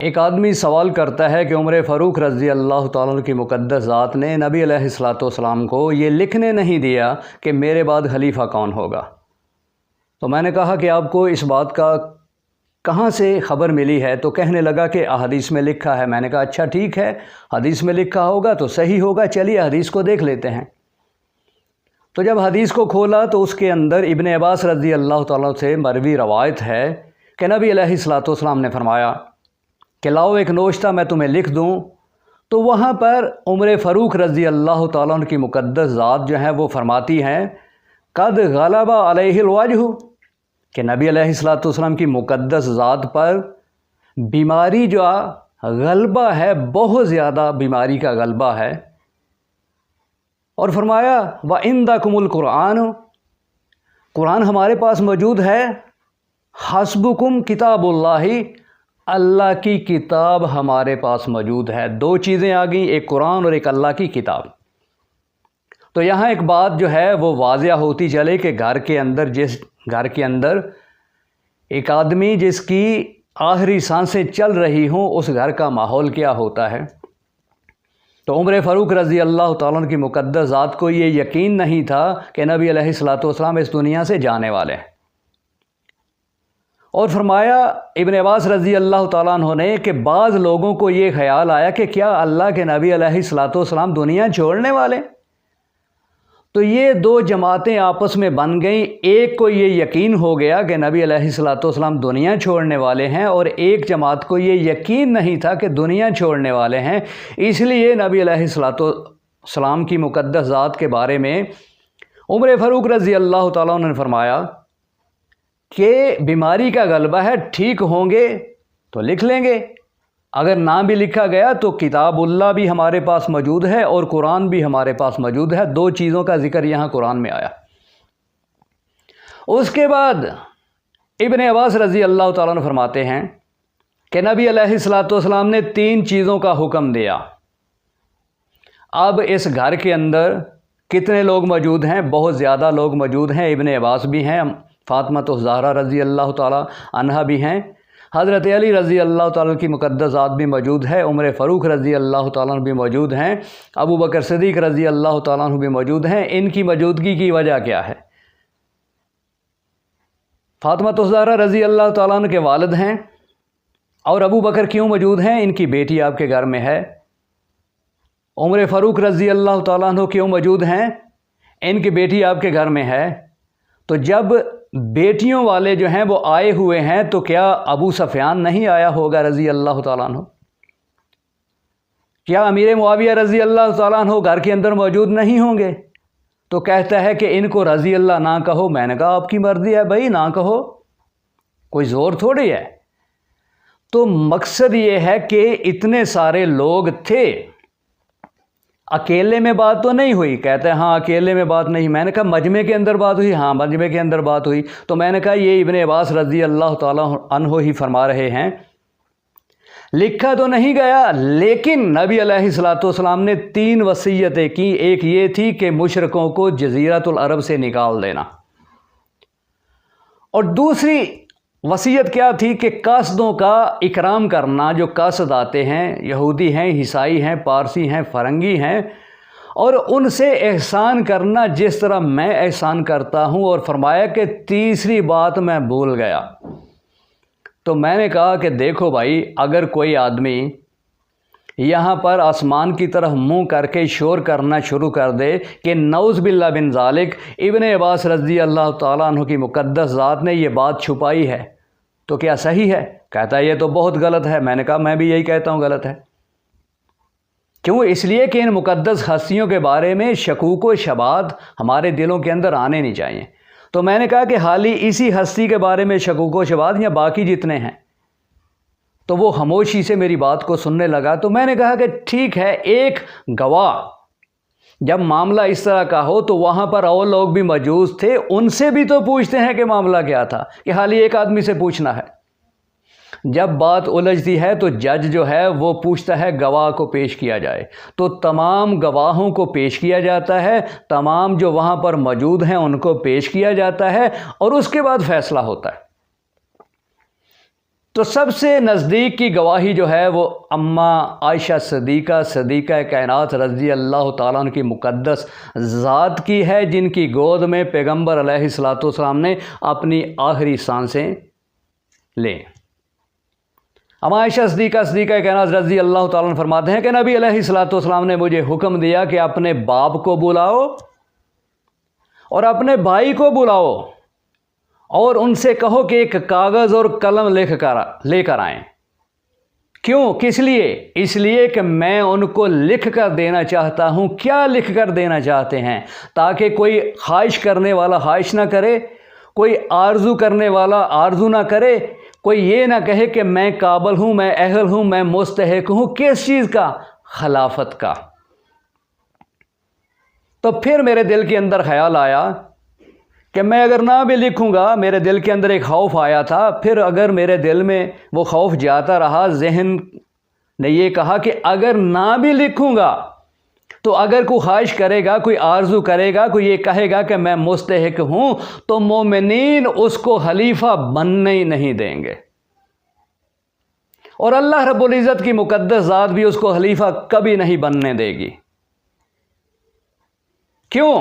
ایک آدمی سوال کرتا ہے کہ عمر فاروق رضی اللہ تعالیٰ عنہ کی مقدس ذات نے نبی علیہ الصلوۃ والسلام کو یہ لکھنے نہیں دیا کہ میرے بعد خلیفہ کون ہوگا۔ تو میں نے کہا کہ آپ کو اس بات کا کہاں سے خبر ملی ہے؟ تو کہنے لگا کہ احادیث میں لکھا ہے۔ میں نے کہا اچھا ٹھیک ہے، حدیث میں لکھا ہوگا تو صحیح ہوگا، چلیے حدیث کو دیکھ لیتے ہیں۔ تو جب حدیث کو کھولا تو اس کے اندر ابن عباس رضی اللہ تعالیٰ سے مروی روایت ہے کہ نبی علیہ الصلوۃ والسلام نے فرمایا کہ لاؤ ایک نوشتہ میں تمہیں لکھ دوں۔ تو وہاں پر عمر فاروق رضی اللہ تعالیٰ عنہ کی مقدس ذات جو ہے وہ فرماتی ہیں قد غلب علیہ الوجہ، کہ نبی علیہ الصلوۃ والسلام کی مقدس ذات پر بیماری جو غلبہ ہے، بہت زیادہ بیماری کا غلبہ ہے۔ اور فرمایا وَعِندَكُمُ الْقُرْآنُ، قرآن ہمارے پاس موجود ہے، حسبکم کتاب اللہ، اللہ کی کتاب ہمارے پاس موجود ہے۔ دو چیزیں آ گئیں، ایک قرآن اور ایک اللہ کی کتاب۔ تو یہاں ایک بات جو ہے وہ واضح ہوتی چلے کہ جس گھر کے اندر ایک آدمی جس کی آخری سانسیں چل رہی ہوں، اس گھر کا ماحول کیا ہوتا ہے۔ تو عمر فاروق رضی اللہ تعالیٰ عنہ کی مقدس ذات کو یہ یقین نہیں تھا کہ نبی علیہ الصلوۃ والسلام اس دنیا سے جانے والے ہیں۔ اور فرمایا ابن عباس رضی اللہ تعالیٰ عنہ نے کہ بعض لوگوں کو یہ خیال آیا کہ کیا اللہ کے نبی علیہ الصلوۃ والسلام دنیا چھوڑنے والے؟ تو یہ دو جماعتیں آپس میں بن گئیں۔ ایک کو یہ یقین ہو گیا کہ نبی علیہ الصلوۃ والسلام دنیا چھوڑنے والے ہیں، اور ایک جماعت کو یہ یقین نہیں تھا کہ دنیا چھوڑنے والے ہیں۔ اس لیے نبی علیہ الصلوۃ والسلام کی مقدس ذات کے بارے میں عمر فاروق رضی اللہ تعالیٰ عنہ نے فرمایا کہ بیماری کا غلبہ ہے، ٹھیک ہوں گے تو لکھ لیں گے، اگر نہ بھی لکھا گیا تو کتاب اللہ بھی ہمارے پاس موجود ہے اور قرآن بھی ہمارے پاس موجود ہے۔ دو چیزوں کا ذکر یہاں قرآن میں آیا۔ اس کے بعد ابن عباس رضی اللہ تعالیٰ عنہ فرماتے ہیں کہ نبی علیہ الصلوۃ والسلام نے تین چیزوں کا حکم دیا۔ اب اس گھر کے اندر کتنے لوگ موجود ہیں؟ بہت زیادہ لوگ موجود ہیں۔ ابن عباس بھی ہیں، فاطمہ الزہرا رضی اللہ تعالیٰ عنہا بھی ہیں، حضرت علی رضی اللہ تعالیٰ کی مقدس ذات بھی موجود ہے، عمر فاروق رضی اللہ تعالیٰ عنہ بھی موجود ہیں، ابو بکر صدیق رضی اللہ تعالیٰ عنہ بھی موجود ہیں۔ ان کی موجودگی کی وجہ کیا ہے؟ فاطمہ الزہرا رضی اللہ تعالیٰ عنہ کے والد ہیں، اور ابو بکر کیوں موجود ہیں؟ ان کی بیٹی آپ کے گھر میں ہے۔ عمر فاروق رضی اللہ تعالیٰ عنہ کیوں موجود ہیں؟ ان کی بیٹی آپ کے گھر میں ہے۔ تو جب بیٹیوں والے جو ہیں وہ آئے ہوئے ہیں تو کیا ابو سفیان نہیں آیا ہوگا رضی اللہ تعالیٰ عنہ؟ کیا امیر معاویہ رضی اللہ تعالیٰ عنہ گھر کے اندر موجود نہیں ہوں گے؟ تو کہتا ہے کہ ان کو رضی اللہ نہ کہو۔ میں نے کہا آپ کی مرضی ہے بھائی، نہ کہو، کوئی زور تھوڑی ہے۔ تو مقصد یہ ہے کہ اتنے سارے لوگ تھے، اکیلے میں بات تو نہیں ہوئی۔ کہتے ہیں ہاں اکیلے میں بات نہیں۔ میں نے کہا مجمع کے اندر بات ہوئی؟ ہاں مجمع کے اندر بات ہوئی۔ تو میں نے کہا یہ ابن عباس رضی اللہ تعالیٰ عنہ ہی فرما رہے ہیں، لکھا تو نہیں گیا، لیکن نبی علیہ الصلوۃ والسلام نے تین وصیتیں کی۔ ایک یہ تھی کہ مشرکوں کو جزیرۃ العرب سے نکال دینا، اور دوسری وصیت کیا تھی کہ قاصدوں کا اکرام کرنا۔ جو قاصد آتے ہیں، یہودی ہیں، عیسائی ہیں، پارسی ہیں، فرنگی ہیں، اور ان سے احسان کرنا جس طرح میں احسان کرتا ہوں۔ اور فرمایا کہ تیسری بات میں بھول گیا۔ تو میں نے کہا کہ دیکھو بھائی، اگر کوئی آدمی یہاں پر آسمان کی طرف منہ کر کے شور کرنا شروع کر دے کہ نعوذ باللہ بن ذالک ابن عباس رضی اللہ تعالیٰ عنہ کی مقدس ذات نے یہ بات چھپائی ہے، تو کیا صحیح ہے؟ کہتا ہے یہ تو بہت غلط ہے۔ میں نے کہا میں بھی یہی کہتا ہوں غلط ہے۔ کیوں؟ اس لیے کہ ان مقدس ہستیوں کے بارے میں شکوک و شبہات ہمارے دلوں کے اندر آنے نہیں چاہیے۔ تو میں نے کہا کہ حالی اسی ہستی کے بارے میں شکوک و شبہات یا باقی جتنے ہیں؟ تو وہ خاموشی سے میری بات کو سننے لگا۔ تو میں نے کہا کہ ٹھیک ہے، ایک گواہ جب معاملہ اس طرح کا ہو تو وہاں پر اور لوگ بھی موجود تھے، ان سے بھی تو پوچھتے ہیں کہ معاملہ کیا تھا، کہ حالی ایک آدمی سے پوچھنا ہے۔ جب بات الجھتی ہے تو جج جو ہے وہ پوچھتا ہے گواہ کو پیش کیا جائے، تو تمام گواہوں کو پیش کیا جاتا ہے، تمام جو وہاں پر موجود ہیں ان کو پیش کیا جاتا ہے، اور اس کے بعد فیصلہ ہوتا ہے۔ تو سب سے نزدیک کی گواہی جو ہے وہ اماں عائشہ صدیقہ کائنات رضی اللہ تعالیٰ عنہ کی مقدس ذات کی ہے، جن کی گود میں پیغمبر علیہ الصلوۃ والسلام نے اپنی آخری سانسیں لیں۔ اماں عائشہ صدیقہ کائنات رضی اللہ تعالیٰ عنہ فرماتے ہیں کہ نبی علیہ الصلوۃ والسلام نے مجھے حکم دیا کہ اپنے باپ کو بلاؤ اور اپنے بھائی کو بلاؤ اور ان سے کہو کہ ایک کاغذ اور قلم لے کر آئیں۔ کیوں؟ کس لیے؟ اس لیے کہ میں ان کو لکھ کر دینا چاہتا ہوں۔ کیا لکھ کر دینا چاہتے ہیں؟ تاکہ کوئی خواہش کرنے والا خواہش نہ کرے، کوئی آرزو کرنے والا آرزو نہ کرے، کوئی یہ نہ کہے کہ میں قابل ہوں، میں اہل ہوں، میں مستحق ہوں۔ کس چیز کا؟ خلافت کا۔ تو پھر میرے دل کے اندر خیال آیا کہ میں اگر نہ بھی لکھوں گا، میرے دل کے اندر ایک خوف آیا تھا، پھر اگر میرے دل میں وہ خوف جاتا رہا، ذہن نے یہ کہا کہ اگر نہ بھی لکھوں گا تو اگر کوئی خواہش کرے گا، کوئی آرزو کرے گا، کوئی یہ کہے گا کہ میں مستحق ہوں، تو مومنین اس کو خلیفہ بننے ہی نہیں دیں گے، اور اللہ رب العزت کی مقدس ذات بھی اس کو خلیفہ کبھی نہیں بننے دے گی۔ کیوں؟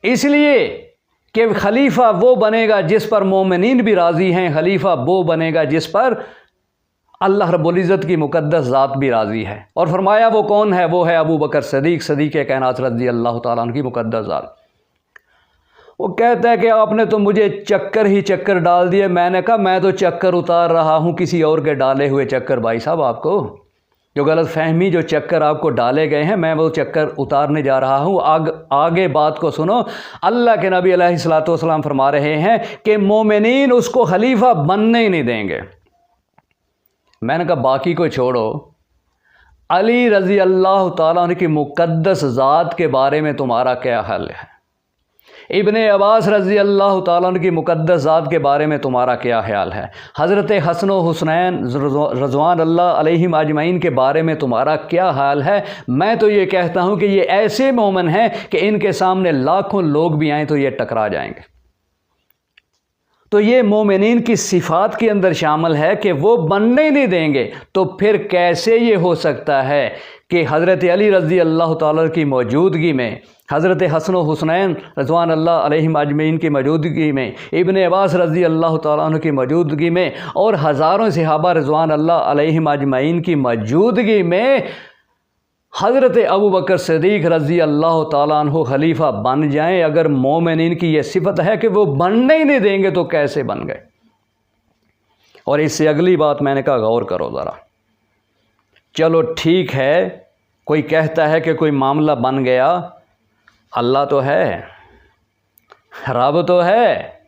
اس لیے کہ خلیفہ وہ بنے گا جس پر مومنین بھی راضی ہیں، خلیفہ وہ بنے گا جس پر اللہ رب العزت کی مقدس ذات بھی راضی ہے۔ اور فرمایا وہ کون ہے؟ وہ ہے ابو بکر صدیق کائنات رضی اللہ تعالیٰ عنہ کی مقدس ذات۔ وہ کہتا ہے کہ آپ نے تو مجھے چکر ڈال دیے۔ میں نے کہا میں تو چکر اتار رہا ہوں، کسی اور کے ڈالے ہوئے چکر۔ بھائی صاحب، آپ کو جو غلط فہمی، جو چکر آپ کو ڈالے گئے ہیں، میں وہ چکر اتارنے جا رہا ہوں۔ آگے بات کو سنو۔ اللہ کے نبی علیہ الصلوۃ والسلام فرما رہے ہیں کہ مومنین اس کو خلیفہ بننے ہی نہیں دیں گے۔ میں نے کہا باقی کو چھوڑو، علی رضی اللہ تعالیٰ عنہ کی مقدس ذات کے بارے میں تمہارا کیا حال ہے؟ ابن عباس رضی اللہ تعالیٰ عنہ کی مقدس ذات کے بارے میں تمہارا کیا خیال ہے؟ حضرت حسن و حسنین رضوان اللہ علیہم اجمعین کے بارے میں تمہارا کیا حال ہے؟ میں تو یہ کہتا ہوں کہ یہ ایسے مومن ہیں کہ ان کے سامنے لاکھوں لوگ بھی آئیں تو یہ ٹکرا جائیں گے۔ تو یہ مومنین کی صفات کے اندر شامل ہے کہ وہ بننے ہی نہیں دیں گے۔ تو پھر کیسے یہ ہو سکتا ہے کہ حضرت علی رضی اللہ تعالیٰ کی موجودگی میں، حضرت حسن و حسنین رضوان اللہ علیہم اجمعین کی موجودگی میں، ابن عباس رضی اللہ تعالیٰ عنہ کی موجودگی میں، اور ہزاروں صحابہ رضوان اللہ علیہم اجمعین کی موجودگی میں حضرت ابو بکر صدیق رضی اللہ تعالیٰ عنہ خلیفہ بن جائیں؟ اگر مومنین کی یہ صفت ہے کہ وہ بننے ہی نہیں دیں گے تو کیسے بن گئے؟ اور اس سے اگلی بات میں نے کہا غور کرو ذرا۔ چلو ٹھیک ہے، کوئی کہتا ہے کہ کوئی معاملہ بن گیا، اللہ تو ہے، رب تو ہے۔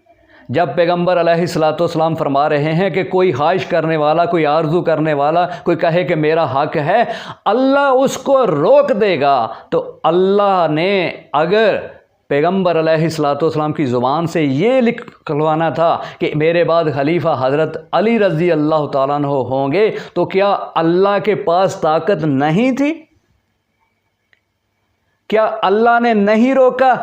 جب پیغمبر علیہ الصلوۃ والسلام فرما رہے ہیں کہ کوئی خواہش کرنے والا، کوئی آرزو کرنے والا، کوئی کہے کہ میرا حق ہے، اللہ اس کو روک دے گا۔ تو اللہ نے اگر پیغمبر علیہ الصلوۃ والسلام کی زبان سے یہ لکھوانا تھا کہ میرے بعد خلیفہ حضرت علی رضی اللہ تعالیٰ عنہ ہوں گے، تو کیا اللہ کے پاس طاقت نہیں تھی؟ کیا اللہ نے نہیں روکا؟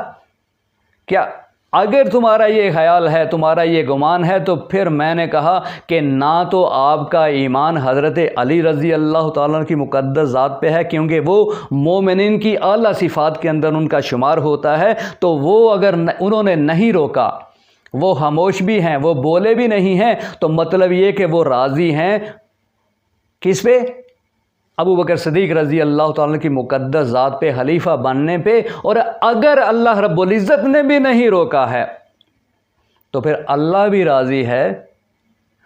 کیا اگر تمہارا یہ خیال ہے، تمہارا یہ گمان ہے، تو پھر میں نے کہا کہ نہ تو آپ کا ایمان حضرت علی رضی اللہ تعالیٰ کی مقدس ذات پہ ہے، کیونکہ وہ مومنین کی اعلیٰ صفات کے اندر ان کا شمار ہوتا ہے، تو وہ اگر انہوں نے نہیں روکا، وہ خاموش بھی ہیں، وہ بولے بھی نہیں ہیں، تو مطلب یہ کہ وہ راضی ہیں کس پہ؟ ابو بکر صدیق رضی اللہ تعالیٰ کی مقدس ذات پہ، خلیفہ بننے پہ۔ اور اگر اللہ رب العزت نے بھی نہیں روکا ہے تو پھر اللہ بھی راضی ہے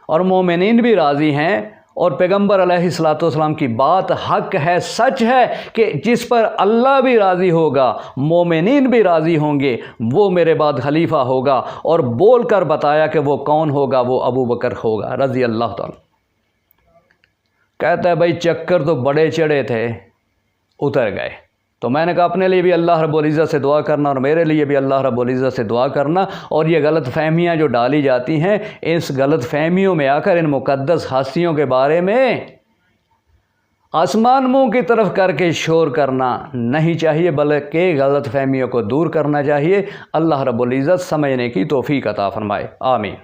اور مومنین بھی راضی ہیں، اور پیغمبر علیہ الصلوۃ والسلام کی بات حق ہے، سچ ہے کہ جس پر اللہ بھی راضی ہوگا، مومنین بھی راضی ہوں گے، وہ میرے بعد خلیفہ ہوگا۔ اور بول کر بتایا کہ وہ کون ہوگا؟ وہ ابو بکر ہوگا رضی اللہ تعالیٰ۔ کہتا ہے بھائی چکر تو بڑے چڑھے تھے، اتر گئے۔ تو میں نے کہا اپنے لیے بھی اللہ رب العزت سے دعا کرنا، اور میرے لیے بھی اللہ رب العزت سے دعا کرنا، اور یہ غلط فہمیاں جو ڈالی جاتی ہیں، اس غلط فہمیوں میں آ کر ان مقدس ہستیوں کے بارے میں آسمان منہ کی طرف کر کے شور کرنا نہیں چاہیے، بلکہ غلط فہمیوں کو دور کرنا چاہیے۔ اللہ رب العزت سمجھنے کی توفیق عطا فرمائے، آمین۔